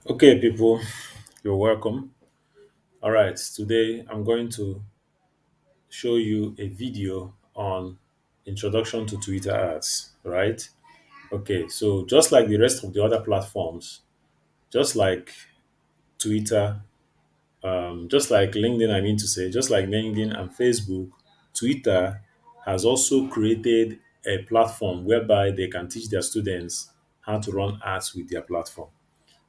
Okay, people, you're welcome. All right, today I'm going to show you a video on introduction to Twitter ads, right? Okay, so just like the rest of the other platforms, just like Twitter, just like LinkedIn, I mean to say, just like LinkedIn and Facebook, Twitter has also created a platform whereby they can teach their students how to run ads with their platform.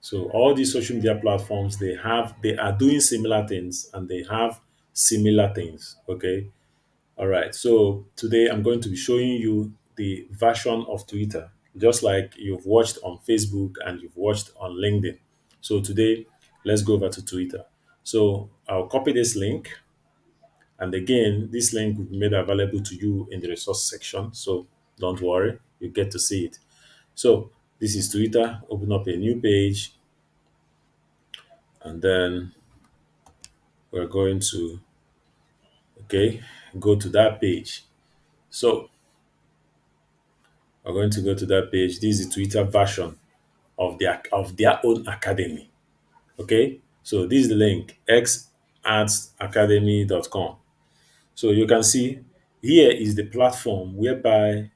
So all these social media platforms they are doing similar things and they have similar things. Okay. All right. So today I'm going to be showing you the version of Twitter, just like you've watched on Facebook and you've watched on LinkedIn. So today let's go over to Twitter. So I'll copy this link, and again, this link will be made available to you in the resource section. So don't worry, you get to see it. So this is Twitter. Open up a new page, and then we're going to okay go to that page. So we're going to go to that page. This is the Twitter version of their own academy. Okay, so this is the link xartsacademy.com. So you can see here is the platform whereby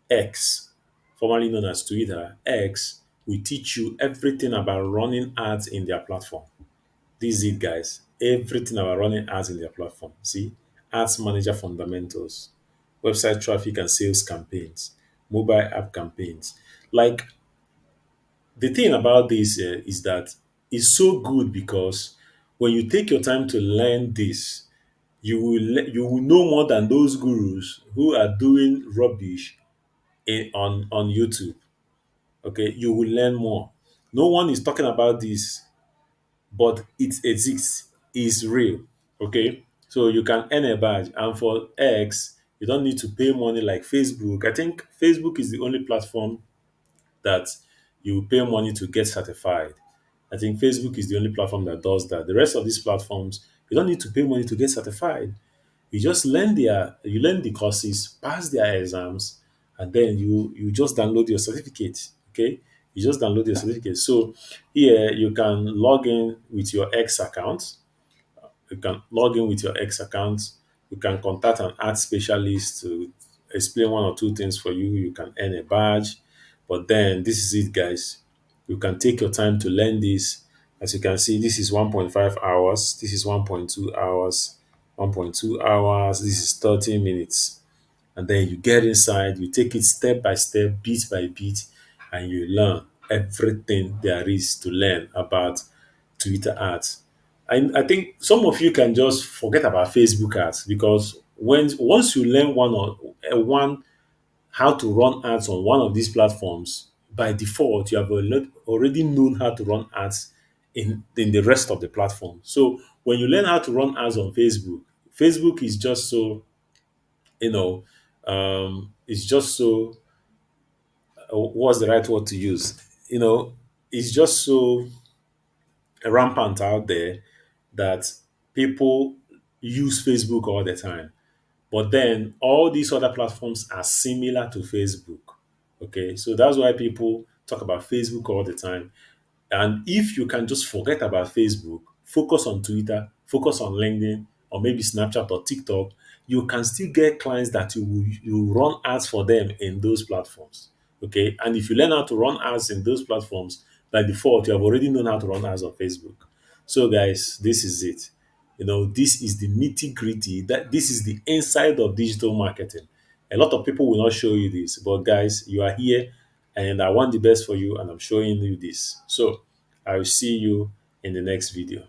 X, formerly known as Twitter, X will teach you everything about running ads in their platform. This is it, guys. Everything about running ads in their platform. See, ads manager fundamentals, website traffic and sales campaigns, mobile app campaigns. Like the thing about this is that it's so good because when you take your time to learn this, you will know more than those gurus who are doing rubbish on YouTube. Okay, you will learn more. No one is talking about this, but it exists, is real. Okay, so you can earn a badge, and for X, you don't need to pay money like Facebook. I think Facebook is the only platform that you pay money to get certified. I think Facebook is the only platform that does that. The rest of these platforms, you don't need to pay money to get certified. You learn the courses, pass their exams, and then you just download your certificate. Okay, you just download your certificate. So here you can log in with your X account. You can log in with your X account. You can contact an art specialist to explain one or two things for you. You can earn a badge. But then this is it, guys. You can take your time to learn this. As you can see, this is 1.5 hours. This is 1.2 hours. 1.2 hours. This is 30 minutes. And then you get inside, you take it step by step, bit by bit, and you learn everything there is to learn about Twitter ads. I think some of you can just forget about Facebook ads because once you learn one how to run ads on one of these platforms, by default you have already known how to run ads in the rest of the platform. So when you learn how to run ads on Facebook, Facebook is just so you know it's just so what's the right word to use? It's just so rampant out there that people use Facebook all the time. But then all these other platforms are similar to Facebook. Okay, so that's why people talk about Facebook all the time. And if you can just forget about Facebook, focus on Twitter, focus on LinkedIn, or maybe Snapchat or TikTok, you can still get clients that you run ads for them in those platforms. Okay. And if you learn how to run ads in those platforms, by default, you have already known how to run ads on Facebook. So, guys, this is it. This is the nitty gritty. That this is the inside of digital marketing. A lot of people will not show you this, but guys, you are here and I want the best for you and I'm showing you this. So I will see you in the next video.